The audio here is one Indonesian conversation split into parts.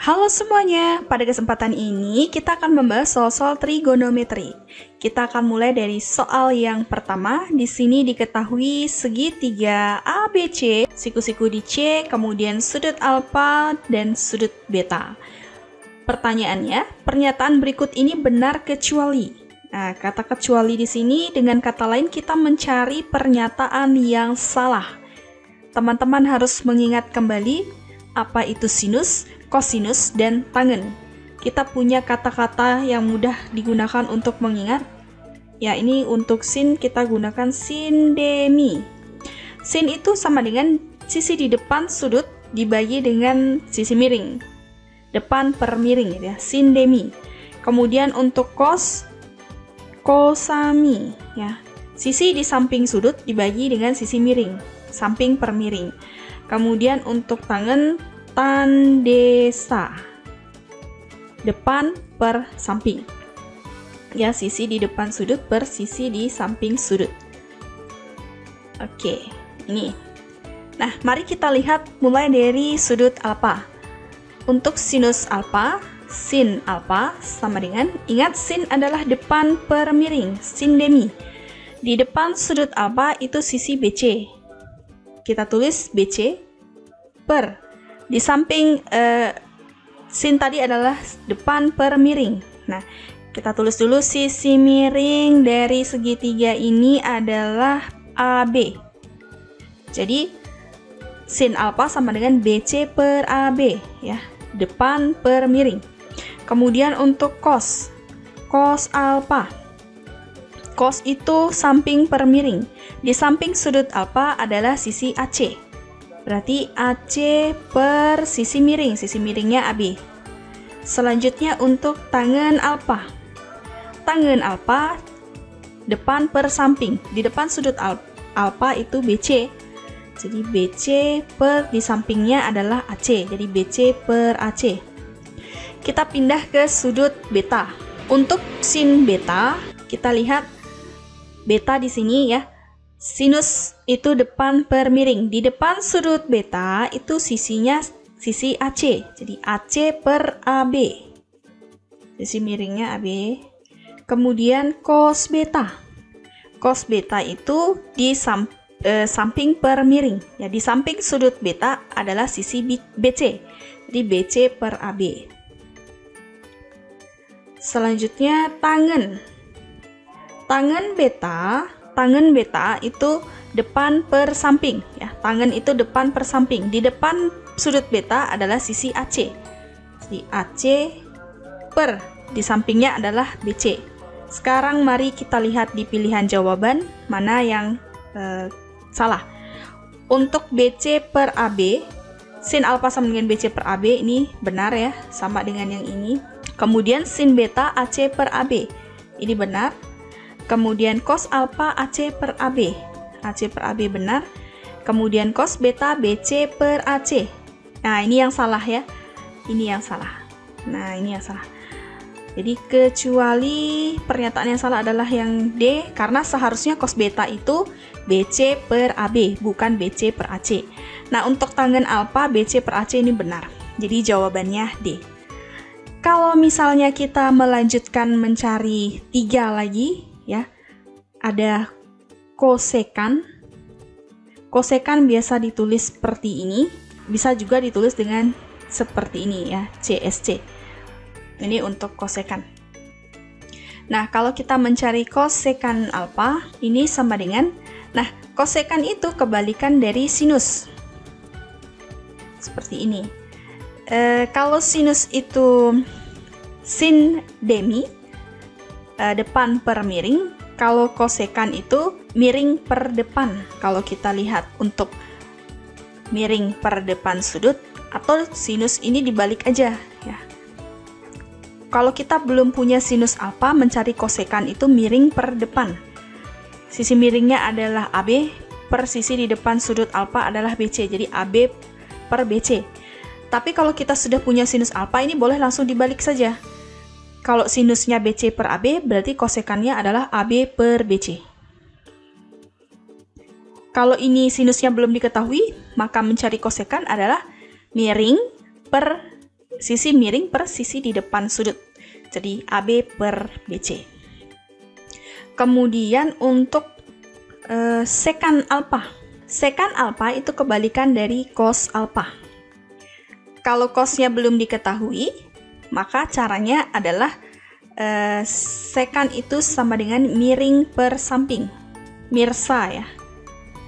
Halo semuanya, pada kesempatan ini kita akan membahas soal-soal trigonometri. Kita akan mulai dari soal yang pertama. Di sini diketahui segitiga ABC, siku-siku di C, kemudian sudut alfa dan sudut beta. Pertanyaannya, pernyataan berikut ini benar kecuali. Nah, kata kecuali di sini dengan kata lain kita mencari pernyataan yang salah. Teman-teman harus mengingat kembali apa itu sinus, kosinus, dan tangen. Kita punya kata-kata yang mudah digunakan untuk mengingat. Ya, ini untuk sin kita gunakan sin demi. Sin itu sama dengan sisi di depan sudut dibagi dengan sisi miring. Depan per miring ya, sin demi. Kemudian untuk kos, kosami ya. Sisi di samping sudut dibagi dengan sisi miring, samping per miring. Kemudian untuk tangen, tandesa, depan per samping. Ya, sisi di depan sudut per sisi di samping sudut. Oke, ini. Nah, mari kita lihat mulai dari sudut alfa. Untuk sinus alfa, sin alfa sama dengan, ingat sin adalah depan per miring, sin demi. Di depan sudut alfa itu sisi BC. Kita tulis BC per, di samping sin tadi adalah depan per miring. Nah, kita tulis dulu sisi miring dari segitiga ini adalah AB. Jadi sin alfa sama dengan BC per AB ya, depan per miring. Kemudian untuk kos, kos alfa. Kos itu samping per miring. Di samping sudut alfa adalah sisi AC. Berarti AC per sisi miring, sisi miringnya AB. Selanjutnya untuk tangen alfa. Tangen alfa depan per samping. Di depan sudut alfa itu BC. Jadi BC per di sampingnya adalah AC. Jadi BC per AC. Kita pindah ke sudut beta. Untuk sin beta, kita lihat beta di sini ya. Sinus itu depan per miring. Di depan sudut beta itu sisinya sisi AC. Jadi AC per AB. Sisi miringnya AB. Kemudian cos beta. Cos beta itu di samping per miring. Ya, di samping sudut beta adalah sisi BC. Jadi BC per AB. Selanjutnya tangen. Tangen beta itu depan per samping ya. Tangen itu depan per samping. Di depan sudut beta adalah sisi AC. Jadi AC per di sampingnya adalah BC. Sekarang mari kita lihat di pilihan jawaban mana yang salah. Untuk BC per AB, sin alfa sama dengan BC per AB ini benar ya, sama dengan yang ini. Kemudian sin beta AC per AB. Ini benar. Kemudian cos alfa AC per AB. AC per AB benar. Kemudian cos beta BC per AC. Nah, ini yang salah ya. Ini yang salah. Nah, ini yang salah. Jadi kecuali pernyataan yang salah adalah yang D, karena seharusnya cos beta itu BC per AB, bukan BC per AC. Nah, untuk tangen alfa BC per AC ini benar. Jadi jawabannya D. Kalau misalnya kita melanjutkan mencari 3 lagi ya, ada kosekan. Kosekan biasa ditulis seperti ini, bisa juga ditulis dengan seperti ini ya, CSC. Ini untuk kosekan. Nah, kalau kita mencari kosekan alfa, ini sama dengan, nah, kosekan itu kebalikan dari sinus. Seperti ini. Kalau sinus itu sin demi, depan per miring. Kalau kosekan itu miring per depan. Kalau kita lihat untuk miring per depan sudut, atau sinus ini dibalik aja ya. Kalau kita belum punya sinus alfa, mencari kosekan itu miring per depan. Sisi miringnya adalah AB, per sisi di depan sudut alfa adalah BC. Jadi AB per BC. Tapi kalau kita sudah punya sinus alfa, ini boleh langsung dibalik saja. Kalau sinusnya BC per AB, berarti kosekannya adalah AB per BC. Kalau ini sinusnya belum diketahui, maka mencari kosekan adalah miring per sisi miring per sisi di depan sudut. Jadi AB per BC. Kemudian untuk sekan alfa. Sekan alfa itu kebalikan dari cos alfa. Kalau cosnya belum diketahui, maka caranya adalah sekan itu sama dengan miring per samping. Mirsa ya.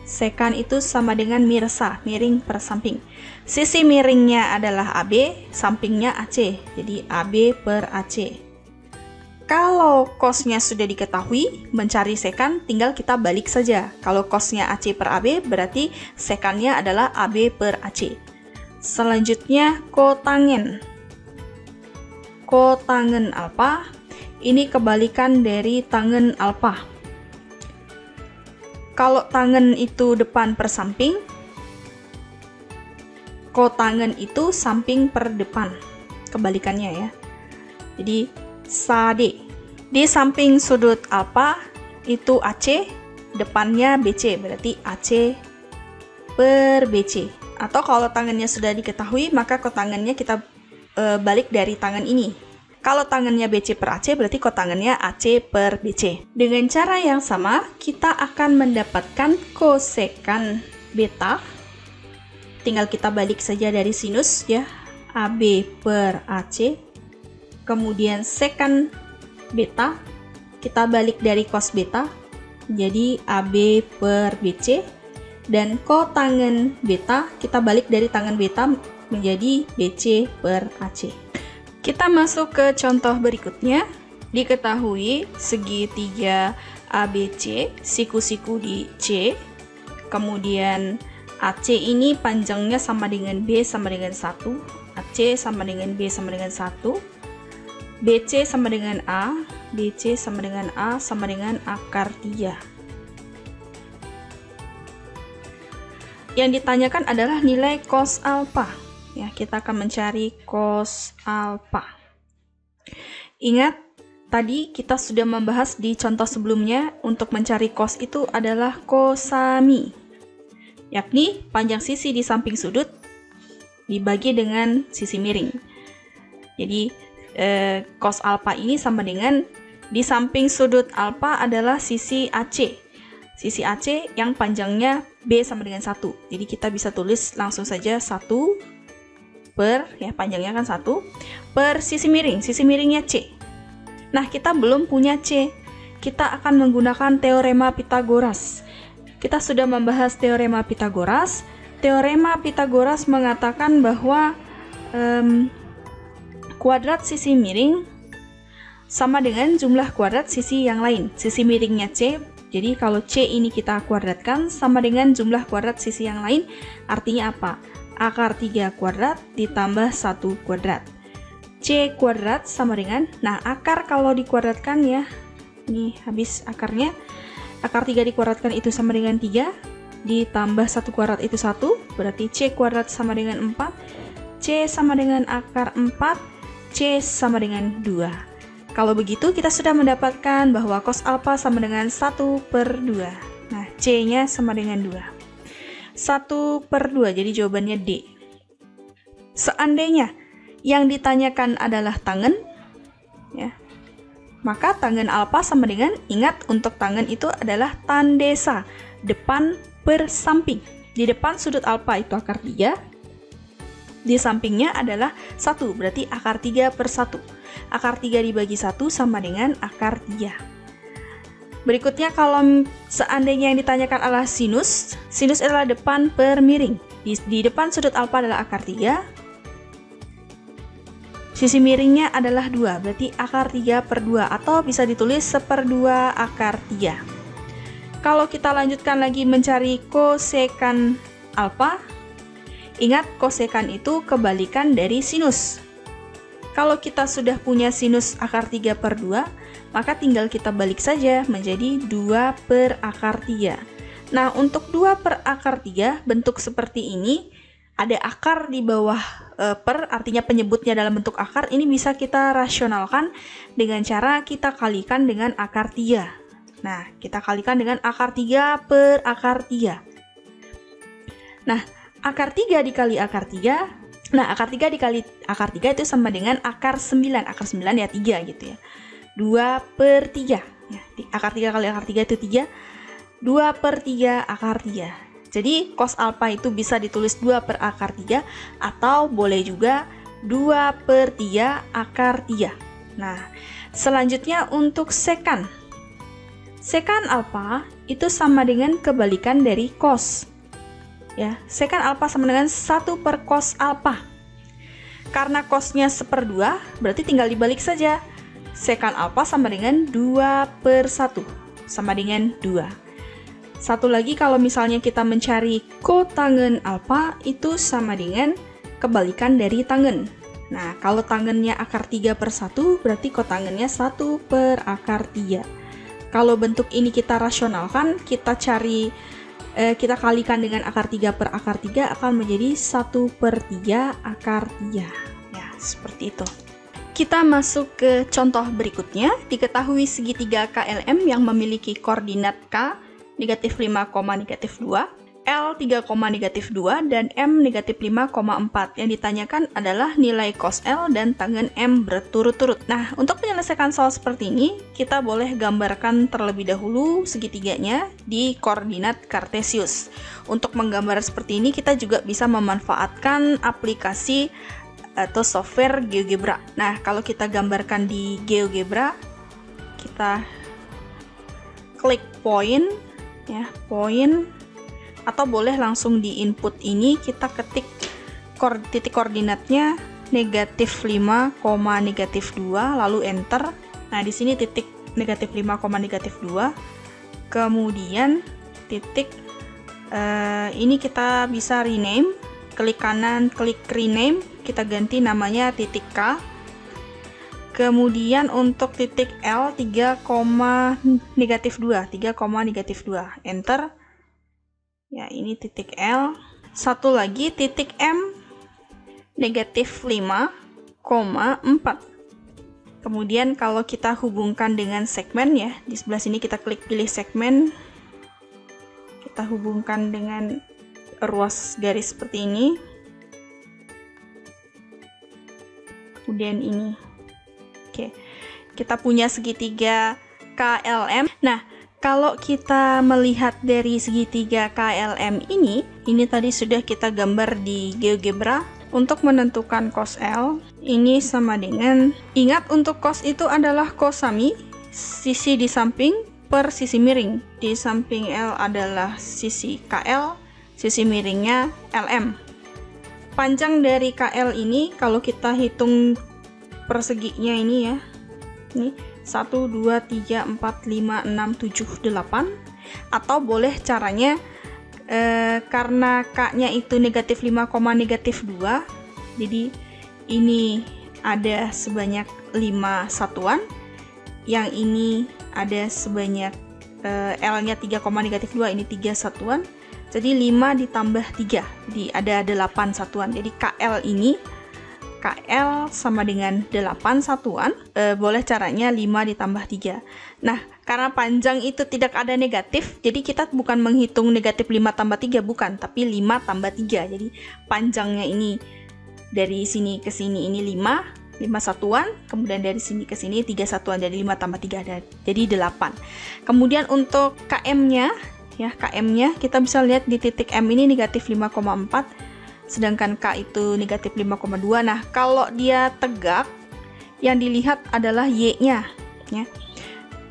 Sekan itu sama dengan mirsa, miring per samping. Sisi miringnya adalah AB, sampingnya AC. Jadi AB per AC. Kalau cosnya sudah diketahui, mencari sekan tinggal kita balik saja. Kalau cosnya AC per AB, berarti sekannya adalah AB per AC. Selanjutnya kotangen. Kotangen alfa, ini kebalikan dari tangen alfa. Kalau tangen itu depan per samping, kotangen itu samping per depan, kebalikannya ya. Jadi sade, di samping sudut alfa itu AC, depannya BC, berarti AC per BC. Atau kalau tangannya sudah diketahui, maka kotangennya kita balik dari tangan ini. Kalau tangannya BC per AC, berarti kotangennya AC per BC. Dengan cara yang sama, kita akan mendapatkan kosekan beta. Tinggal kita balik saja dari sinus ya, AB per AC. Kemudian sekan beta, kita balik dari cos beta, jadi AB per BC. Dan kotangen beta, kita balik dari tangen beta menjadi BC per AC. Kita masuk ke contoh berikutnya. Diketahui segitiga ABC, siku-siku di C, kemudian AC ini panjangnya sama dengan B sama dengan 1, AC sama dengan B sama dengan 1, BC sama dengan A, BC sama dengan A sama dengan akar 3. Yang ditanyakan adalah nilai cos alfa. Ya, kita akan mencari cos alfa. Ingat, tadi kita sudah membahas di contoh sebelumnya, untuk mencari cos itu adalah cosami, yakni panjang sisi di samping sudut dibagi dengan sisi miring. Jadi cos alfa ini sama dengan di samping sudut alfa adalah sisi AC. Sisi AC yang panjangnya B sama dengan 1. Jadi kita bisa tulis langsung saja 1 per, ya panjangnya kan 1, per sisi miring. Sisi miringnya C. Nah, kita belum punya C. Kita akan menggunakan teorema Pitagoras. Kita sudah membahas teorema Pitagoras. Teorema Pitagoras mengatakan bahwa kuadrat sisi miring sama dengan jumlah kuadrat sisi yang lain. Sisi miringnya C, jadi kalau C ini kita kuadratkan sama dengan jumlah kuadrat sisi yang lain. Artinya apa? Akar 3 kuadrat ditambah 1 kuadrat. C kuadrat sama dengan, nah akar kalau dikuadratkan ya, ini habis akarnya. Akar 3 dikuadratkan itu sama dengan 3, ditambah 1 kuadrat itu 1, berarti C kuadrat sama dengan 4, C sama dengan akar 4, C sama dengan 2. Kalau begitu kita sudah mendapatkan bahwa cos alfa sama dengan 1 per 2. Nah, C-nya sama dengan 2. 1 per 2, jadi jawabannya D. Seandainya yang ditanyakan adalah tangen, ya, maka tangen alfa sama dengan, ingat untuk tangen itu adalah tandesa, depan per samping. Di depan sudut alfa itu akar 3, di sampingnya adalah 1, berarti akar 3 per 1. Akar 3 dibagi 1 sama dengan akar 3. Berikutnya kalau seandainya yang ditanyakan adalah sinus, sinus adalah depan per miring. Di depan sudut alfa adalah akar 3, sisi miringnya adalah 2, berarti akar 3 per 2, atau bisa ditulis 1/2 akar 3. Kalau kita lanjutkan lagi mencari kosekan alfa, ingat kosekan itu kebalikan dari sinus. Kalau kita sudah punya sinus akar 3 per 2, maka tinggal kita balik saja menjadi 2 per akar 3. Nah, untuk 2 per akar 3, bentuk seperti ini, ada akar di bawah per, artinya penyebutnya dalam bentuk akar, ini bisa kita rasionalkan dengan cara kita kalikan dengan akar 3. Nah, kita kalikan dengan akar 3 per akar 3. Nah, akar 3 dikali akar 3 Nah, akar 3 dikali akar 3 itu sama dengan akar 9. Akar 9 ya 3 gitu ya. 2/3. Ya, akar 3 kali akar 3 itu 3. 2/3 akar 3. Jadi cos alfa itu bisa ditulis 2 per akar 3 atau boleh juga 2/3 akar 3. Nah, selanjutnya untuk sekan. Sekan alfa itu sama dengan kebalikan dari cos. Ya, sekan alfa sama dengan 1 per cos alfa. Karena cosnya 1/2, berarti tinggal dibalik saja. Sekan alfa sama dengan 2/1, sama dengan 2. Satu lagi, kalau misalnya kita mencari kotangen alfa, itu sama dengan kebalikan dari tangen. Nah, kalau tangennya akar 3/1, berarti kotangennya 1 per akar 3. Kalau bentuk ini kita rasionalkan, kita kalikan dengan akar 3 per akar 3 akan menjadi 1/3 akar 3. Ya, seperti itu. Kita masuk ke contoh berikutnya. Diketahui segitiga KLM yang memiliki koordinat K -5, -2, L 3, -2, dan M -5,4. Yang ditanyakan adalah nilai cos L dan tangen M berturut-turut. Nah, untuk menyelesaikan soal seperti ini, kita boleh gambarkan terlebih dahulu segitiganya di koordinat kartesius. Untuk menggambar seperti ini, kita juga bisa memanfaatkan aplikasi atau software GeoGebra. Nah, kalau kita gambarkan di GeoGebra, kita klik point, ya, point, atau boleh langsung di input ini kita ketik titik koordinatnya -5, -2, lalu enter. Nah, di sini titik -5, -2, kemudian titik ini kita bisa rename, klik kanan, klik rename, kita ganti namanya titik K. Kemudian untuk titik L 3,-2, enter. Ya, ini titik L. Satu lagi titik M -5,4. Kemudian kalau kita hubungkan dengan segmen, ya, di sebelah sini kita klik pilih segmen. Kita hubungkan dengan ruas garis seperti ini. Kemudian ini. Oke. Kita punya segitiga KLM. Nah, kalau kita melihat dari segitiga KLM ini tadi sudah kita gambar di GeoGebra. Untuk menentukan cos L, ini sama dengan, ingat untuk cos itu adalah cosami, sisi di samping per sisi miring. Di samping L adalah sisi KL, sisi miringnya LM. Panjang dari KL ini, kalau kita hitung perseginya ini ya, ini 1, 2, 3, 4, 5, 6, 7, 8. Atau boleh caranya karena K-nya itu -5, -2, jadi ini ada sebanyak 5 satuan, yang ini ada sebanyak L-nya 3,-2, ini 3 satuan, jadi 5 ditambah 3, jadi ada 8 satuan. Jadi KL sama dengan 8 satuan, boleh caranya 5 ditambah 3. Nah, karena panjang itu tidak ada negatif, jadi kita bukan menghitung -5 tambah 3, bukan, tapi 5 tambah 3. Jadi panjangnya ini dari sini ke sini ini 5 satuan, kemudian dari sini ke sini 3 satuan, jadi 5 tambah 3 jadi 8. Kemudian untuk KM-nya, ya, KM-nya kita bisa lihat di titik M ini -5,4. Sedangkan K itu -5,2. Nah, kalau dia tegak, yang dilihat adalah Y-nya, ya.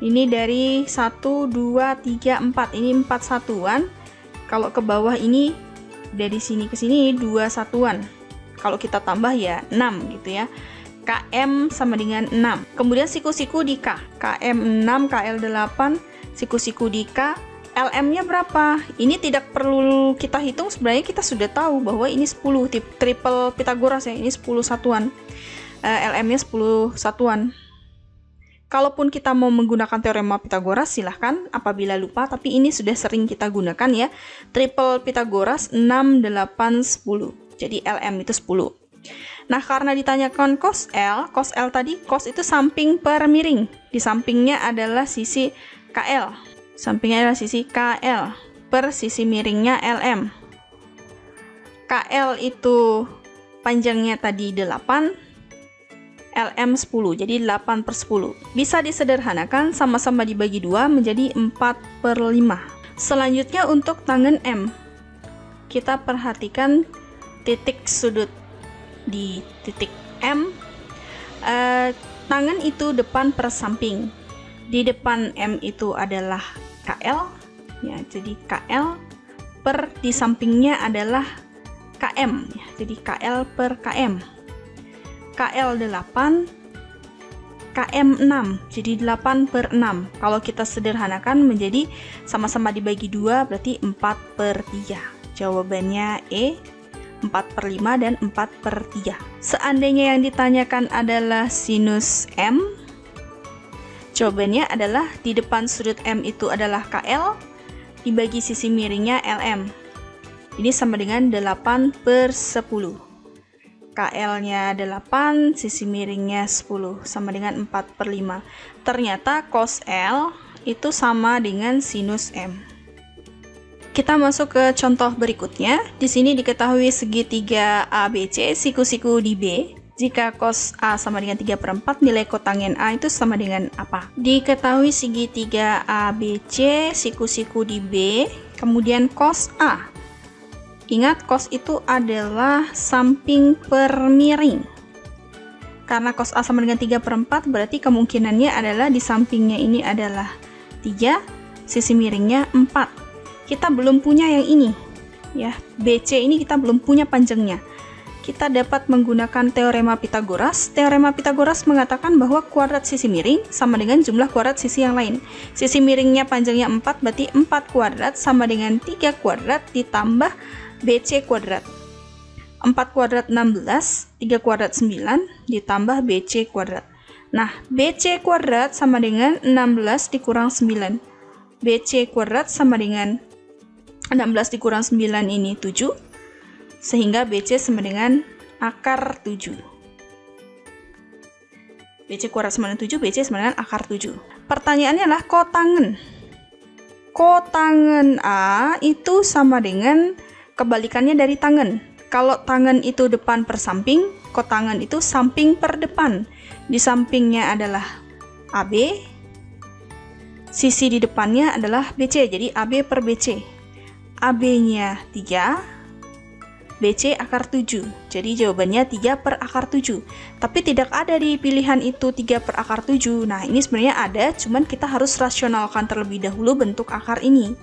Ini dari 1, 2, 3, 4. Ini 4 satuan. Kalau ke bawah ini dari sini ke sini 2 satuan. Kalau kita tambah ya 6 gitu ya. KM sama dengan 6. Kemudian siku-siku di K. KM 6, KL 8, siku-siku di K. LM-nya berapa? Ini tidak perlu kita hitung, sebenarnya kita sudah tahu bahwa ini 10, triple Pythagoras ya, ini 10 satuan. LM-nya 10 satuan. Kalaupun kita mau menggunakan teorema Pythagoras, silahkan apabila lupa, tapi ini sudah sering kita gunakan ya. Triple Pythagoras 6, 8, 10. Jadi LM itu 10. Nah, karena ditanyakan cos L tadi, cos itu samping per miring. Di sampingnya adalah sisi KL. Sampingnya adalah sisi KL per sisi miringnya LM. KL itu panjangnya tadi 8, LM 10, jadi 8 per 10. Bisa disederhanakan, sama-sama dibagi 2 menjadi 4/5. Selanjutnya untuk tangen M. Kita perhatikan titik sudut di titik M. Tangan itu depan per samping. Di depan M itu adalah KL, ya, jadi KL per di sampingnya adalah KM, ya, jadi KL per KM. KL 8, KM 6, jadi 8/6. Kalau kita sederhanakan menjadi sama-sama dibagi 2 berarti 4/3. Jawabannya E, 4/5 dan 4/3. Seandainya yang ditanyakan adalah sinus M, jawabannya adalah di depan sudut M itu adalah KL, dibagi sisi miringnya LM. Ini sama dengan 8/10. KL-nya 8, sisi miringnya 10, sama dengan 4/5. Ternyata cos L itu sama dengan sinus M. Kita masuk ke contoh berikutnya. Di sini diketahui segitiga ABC, siku-siku di B. Jika cos A sama dengan 3/4, nilai kotangen A itu sama dengan apa? Diketahui segitiga ABC, siku-siku di B, kemudian cos A. Ingat, cos itu adalah samping per miring. Karena cos A sama dengan 3/4, berarti kemungkinannya adalah di sampingnya ini adalah 3, sisi miringnya 4. Kita belum punya yang ini, ya. BC ini kita belum punya panjangnya. Kita dapat menggunakan teorema Pitagoras. Teorema Pitagoras mengatakan bahwa kuadrat sisi miring sama dengan jumlah kuadrat sisi yang lain. Sisi miringnya panjangnya 4, berarti 4 kuadrat sama dengan 3 kuadrat ditambah BC kuadrat. 4 kuadrat 16, 3 kuadrat 9, ditambah BC kuadrat. Nah, BC kuadrat sama dengan 16 dikurang 9. BC kuadrat sama dengan 16 dikurang 9 ini 7, sehingga BC sama dengan akar 7. BC kuadrat sama dengan 7, BC sama dengan akar 7. Pertanyaannya adalah kotangen. Kotangen A itu sama dengan kebalikannya dari tangen. Kalau tangen itu depan per samping, kotangen itu samping per depan. Di sampingnya adalah AB, sisi di depannya adalah BC, jadi AB per BC. AB-nya 3, BC akar 7. Jadi jawabannya 3 per akar 7. Tapi tidak ada di pilihan itu 3 per akar 7. Nah, ini sebenarnya ada, cuman kita harus rasionalkan terlebih dahulu bentuk akar ini.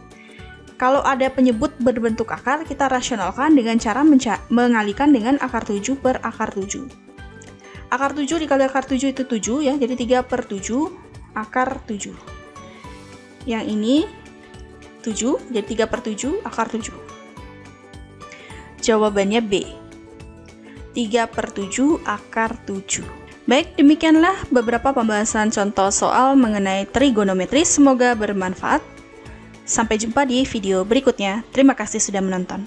Kalau ada penyebut berbentuk akar, kita rasionalkan dengan cara mengalihkan dengan akar 7 per akar 7. Akar 7 dikali akar 7 itu 7, ya, jadi 3/7 akar 7. Yang ini 7, jadi 3/7 akar 7. Jawabannya B, 3/7 akar 7. Baik, demikianlah beberapa pembahasan contoh soal mengenai trigonometri. Semoga bermanfaat. Sampai jumpa di video berikutnya. Terima kasih sudah menonton.